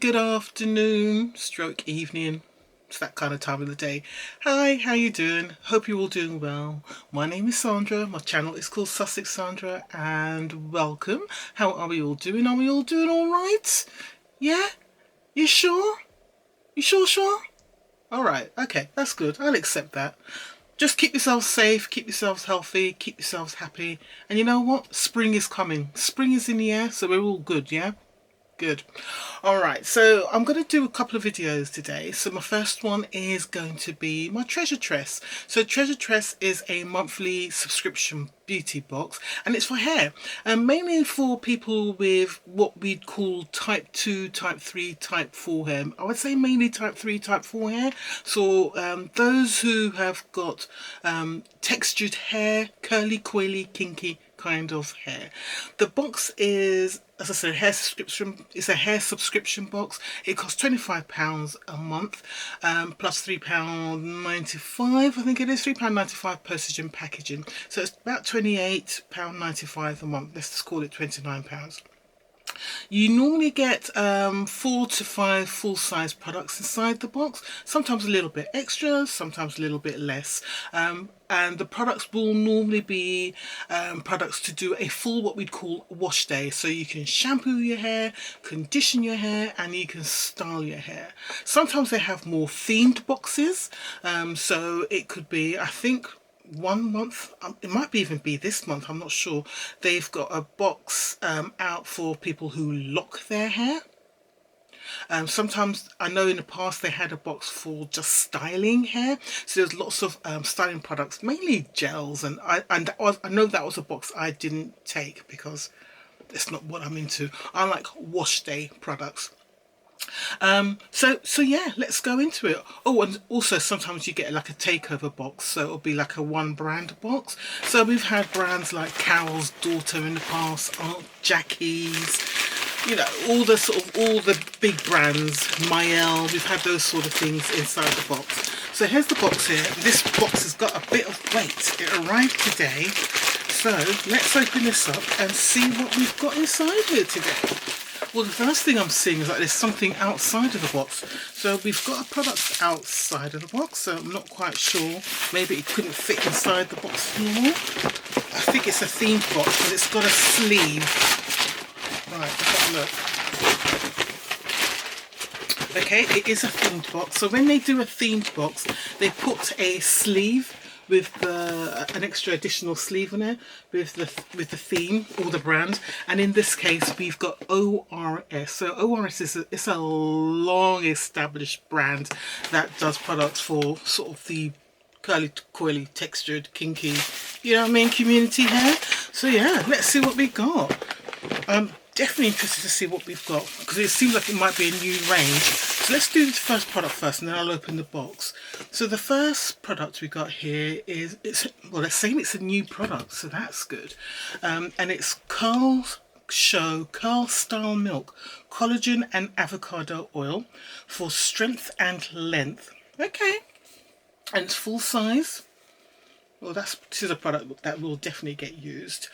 good afternoon, stroke evening. It's that kind of time of the day. Hi, how you doing? Hope you're all doing well. My name is Sandra. My channel is called Sussex Sandra, and welcome. How are we all doing? Are we all doing all right? Yeah? You sure? You sure? All right. Okay, that's good. I'll accept that. Just keep yourselves safe, keep yourselves healthy, keep yourselves happy. And you know what? Spring is coming. Spring is in the air, so we're all good, yeah? Good. All right, so I'm going to do a couple of videos today. So my first one is going to be my Treasure Tress. So Treasure Tress is a monthly subscription beauty box, and it's for hair, and mainly for people with what we'd call type 2, type 3, type 4 hair. I would say mainly type 3, type 4 hair. So those who have got textured hair, curly, coily, kinky kind of hair. The box is, as I said, hair subscription. It's a hair subscription box. It costs £25 a month, plus £3.95. I think it is £3.95 postage and packaging. So it's about £28.95 a month. Let's just call it £29. You normally get 4 to 5 full-size products inside the box, sometimes a little bit extra, sometimes a little bit less, and the products will normally be products to do a full, what we'd call, wash day. So you can shampoo your hair, condition your hair, and you can style your hair. Sometimes they have more themed boxes, so it could be, I think, 1 month, it might even be this month, I'm not sure, they've got a box out for people who lock their hair. Sometimes, I know in the past they had a box for just styling hair, so there's lots of styling products, mainly gels, and I know that was a box I didn't take because it's not what I'm into. I like wash day products. So yeah, let's go into it. Oh, and also sometimes you get like a takeover box, so it'll be like a one brand box. So we've had brands like Carol's Daughter in the past, Aunt Jackie's, you know, all the big brands, Mael. We've had those sort of things inside the box. So here's the box here. This box has got a bit of weight. It arrived today, so let's open this up and see what we've got inside here today. Well, the first thing I'm seeing is that there's something outside of the box. So we've got a product outside of the box, so I'm not quite sure. Maybe it couldn't fit inside the box anymore. I think it's a themed box because it's got a sleeve. Right, let's have a look. Okay, it is a themed box. So when they do a themed box, they put a sleeve with an extra additional sleeve on it with the theme or the brand, and in this case we've got ORS. So ORS is a long established brand that does products for sort of the curly, coily, textured, kinky, you know what I mean, community hair. So yeah, let's see what we got. I'm definitely interested to see what we've got because it seems like it might be a new range. So let's do the first product first and then I'll open the box. So the first product we got here is, well, they're saying it's a new product, so that's good. And it's Curl Style Milk Collagen and Avocado Oil for strength and length. Okay, and it's full size. Well, this is a product that will definitely get used.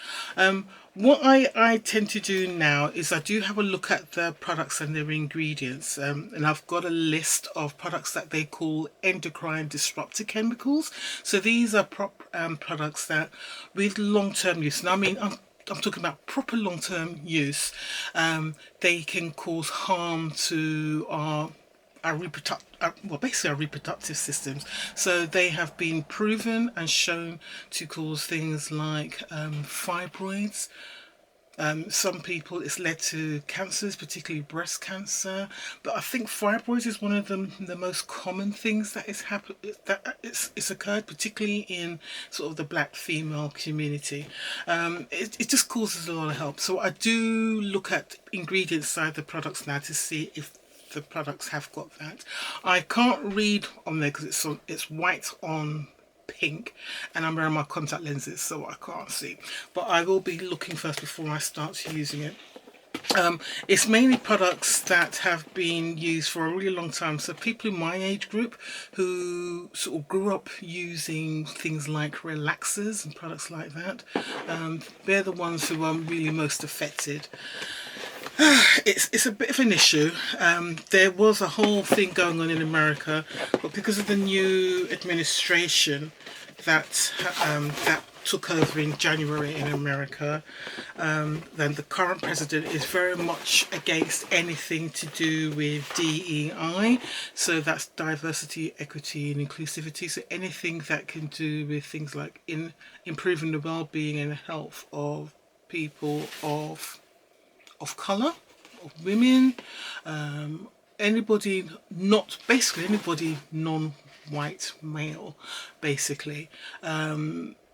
What I tend to do now is I do have a look at the products and their ingredients, and I've got a list of products that they call endocrine disruptor chemicals. So these are products that with long-term use, and I mean I'm talking about proper long-term use, they can cause harm to our basically our reproductive systems. So they have been proven and shown to cause things like fibroids. Some people, it's led to cancers, particularly breast cancer. But I think fibroids is one of the most common things that it's occurred, particularly in sort of the black female community. It just causes a lot of help. So I do look at ingredients inside the products now to see if the products have got that. I can't read on there because it's white on pink and I'm wearing my contact lenses, so I can't see, but I will be looking first before I start using it. It's mainly products that have been used for a really long time, so people in my age group who sort of grew up using things like relaxers and products like that, they're the ones who are really most affected. It's a bit of an issue. There was a whole thing going on in America, but because of the new administration that took over in January in America, then the current president is very much against anything to do with DEI. So that's diversity, equity, and inclusivity. So anything that can do with things like improving the well-being and health of people of colour, of women, anybody not, basically anybody non-white male, basically.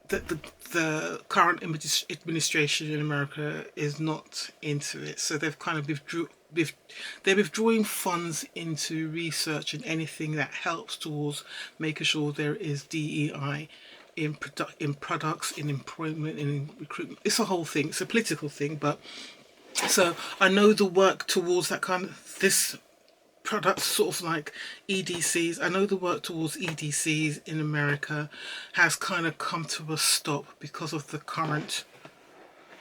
The current administration in America is not into it, so they've kind of they're withdrawing funds into research and anything that helps towards making sure there is DEI in products, in employment, in recruitment. It's a whole thing. It's a political thing, but so I know the work towards that kind of this product, sort of like EDCs. I know the work towards EDCs in America has kind of come to a stop because of the current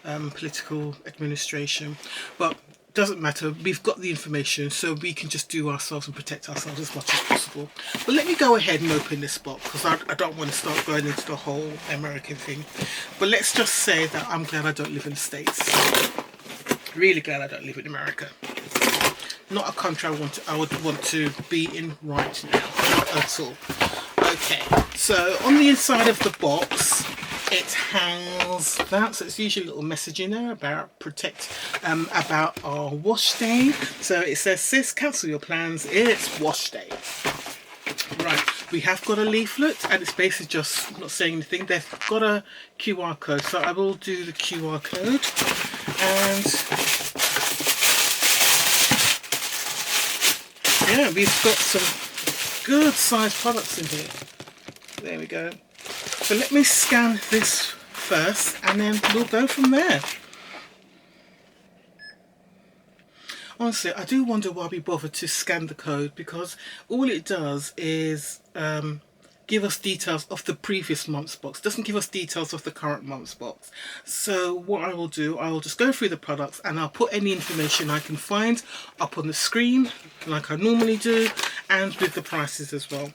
political administration, but doesn't matter. We've got the information, so we can just do ourselves and protect ourselves as much as possible. But let me go ahead and open this box because I don't want to start going into the whole American thing. But let's just say that I'm glad I don't live in the States. Really glad I don't live in America. Not a country I would want to be in right now. Not at all. Okay, so on the inside of the box, it has that. So it's usually a little message in there about about our wash day. So it says, "Sis, cancel your plans. It's wash day." Right, we have got a leaflet, and it's basically just not saying anything. They've got a QR code, so I will do the QR code. And yeah, we've got some good sized products in here. There we go. So let me scan this first and then we'll go from there. Honestly, I do wonder why we bothered to scan the code, because all it does is give us details of the previous month's box. It doesn't give us details of the current month's box. So what I will do, I will just go through the products and I'll put any information I can find up on the screen like I normally do, and with the prices as well.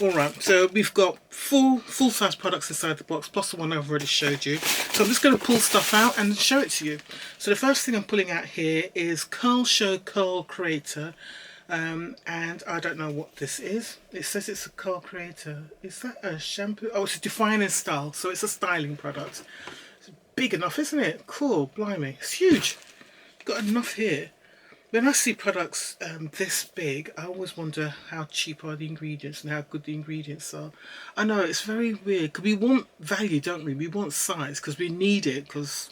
Alright, so we've got full-size products inside the box, plus the one I've already showed you. So I'm just going to pull stuff out and show it to you. So the first thing I'm pulling out here is Curl Show Curl Creator. And I don't know what this is. It says it's a curl creator. Is that a shampoo? Oh, it's a Define and Style, so it's a styling product. It's big enough, isn't it? Cool, blimey, it's huge. Got enough here. When I see products this big, I always wonder how cheap are the ingredients and how good the ingredients are. I know, it's very weird, because we want value, don't we? We want size, because we need it, because,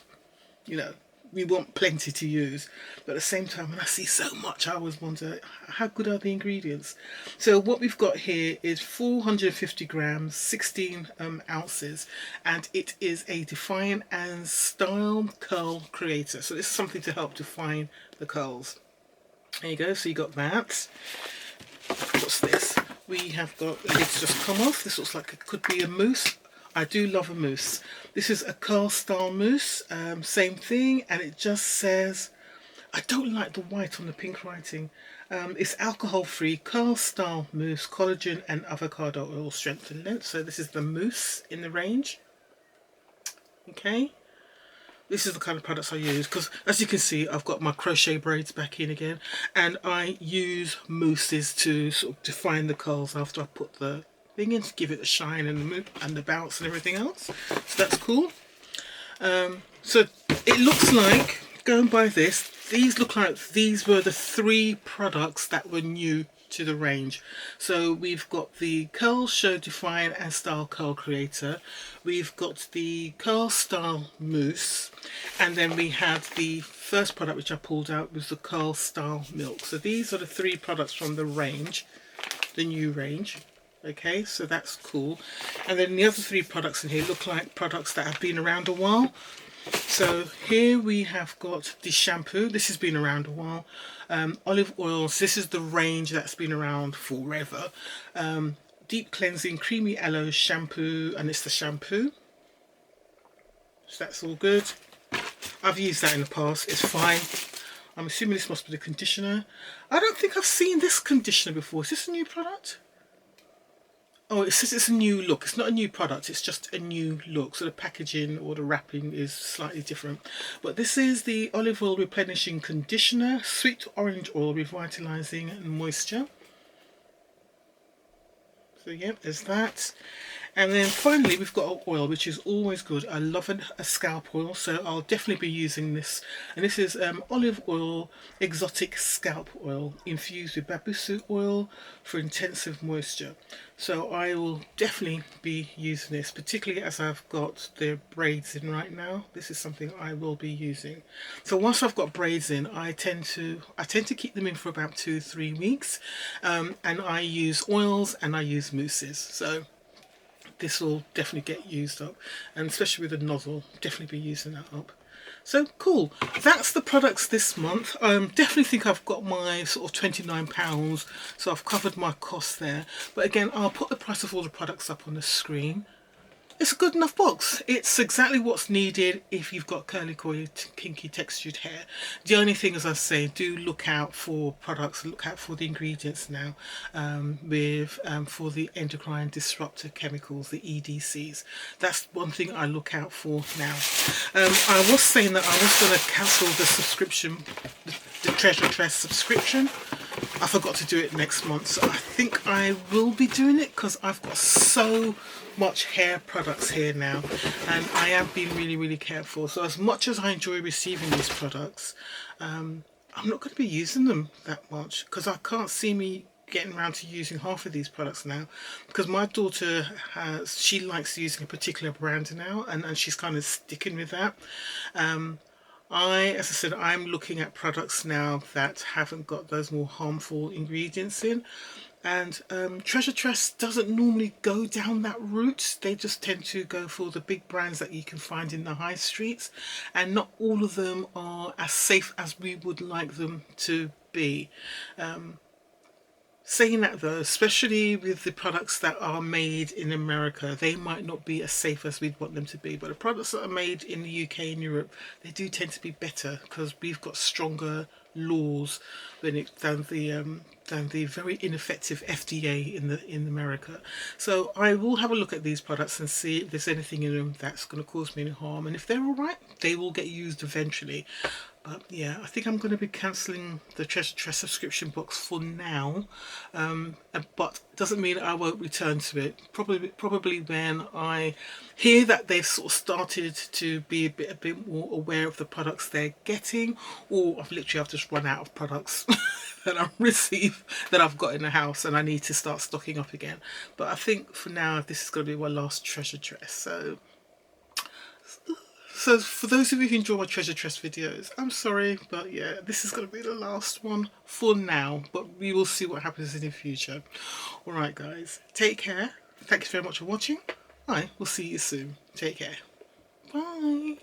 you know, we want plenty to use. But at the same time, when I see so much, I always wonder, how good are the ingredients? So what we've got here is 450 grams, 16 ounces, and it is a Define and Style Curl Creator. So this is something to help define the curls. There you go, so you got that. What's this? We have got, the lid's just come off. This looks like it could be a mousse. I do love a mousse. This is a curl style mousse, same thing, and it just says, I don't like the white on the pink writing. It's alcohol free, curl style mousse, collagen and avocado oil strength and length. So this is the mousse in the range. Okay. This is the kind of products I use, because as you can see, I've got my crochet braids back in again, and I use mousses to sort of define the curls after I put the thing in, to give it a shine and the bounce and everything else. So that's cool. So it looks like, going by this, these look like these were the 3 products that were new to the range. So we've got the Curl Show Define and Style Curl Creator, we've got the Curl Style Mousse, and then we had the first product which I pulled out was the Curl Style Milk. So these are the 3 products from the range, the new range. Okay, so that's cool. And then the other 3 products in here look like products that have been around a while. So here we have got the shampoo. This has been around a while. Olive oils. This is the range that's been around forever. Deep cleansing creamy aloe shampoo, and it's the shampoo. So that's all good. I've used that in the past. It's fine. I'm assuming this must be the conditioner. I don't think I've seen this conditioner before. Is this a new product? Oh, it says it's a new look. It's not a new product, it's just a new look. So the packaging or the wrapping is slightly different. But this is the olive oil replenishing conditioner, sweet orange oil revitalizing moisture. So yeah, there's that. And then finally we've got oil, which is always good. I love a scalp oil, so I'll definitely be using this. And this is olive oil exotic scalp oil infused with babusu oil for intensive moisture. So I will definitely be using this, particularly as I've got the braids in right now. This is something I will be using. So once I've got braids in, I tend to keep them in for about 2-3 weeks, and I use oils and I use mousses. So this will definitely get used up, and especially with the nozzle, definitely be using that up. So cool, that's the products this month. Definitely think I've got my sort of £29, so I've covered my costs there. But again, I'll put the price of all the products up on the screen. It's a good enough box. It's exactly what's needed if you've got curly, coily, kinky, textured hair. The only thing, as I say, do look out for products, look out for the ingredients now, for the endocrine disruptor chemicals, the EDCs. That's one thing I look out for now. I was saying that I was going to cancel the subscription, the Treasure Tress subscription. I forgot to do it next month, so I think I will be doing it because I've got so much hair products here now, and I have been really careful. So as much as I enjoy receiving these products, I'm not going to be using them that much because I can't see me getting around to using half of these products now, because my daughter she likes using a particular brand now, and she's kind of sticking with that. As I said, I'm looking at products now that haven't got those more harmful ingredients in, and Treasure Tress doesn't normally go down that route. They just tend to go for the big brands that you can find in the high streets, and not all of them are as safe as we would like them to be. Saying that though, especially with the products that are made in America, they might not be as safe as we'd want them to be. But the products that are made in the UK and Europe, they do tend to be better because we've got stronger laws than the very ineffective FDA in America. So I will have a look at these products and see if there's anything in them that's going to cause me any harm. And if they're all right, they will get used eventually. But yeah, I think I'm going to be cancelling the Treasure Tress subscription box for now, but it doesn't mean I won't return to it. Probably when I hear that they've sort of started to be a bit more aware of the products they're getting, or I've just run out of products that I've got in the house and I need to start stocking up again. But I think for now this is going to be my last Treasure Tress. So for those of you who enjoy my Treasure Tress videos, I'm sorry, but yeah, this is going to be the last one for now, but we will see what happens in the future. Alright guys, take care. Thank you very much for watching. I will see you soon. Take care. Bye.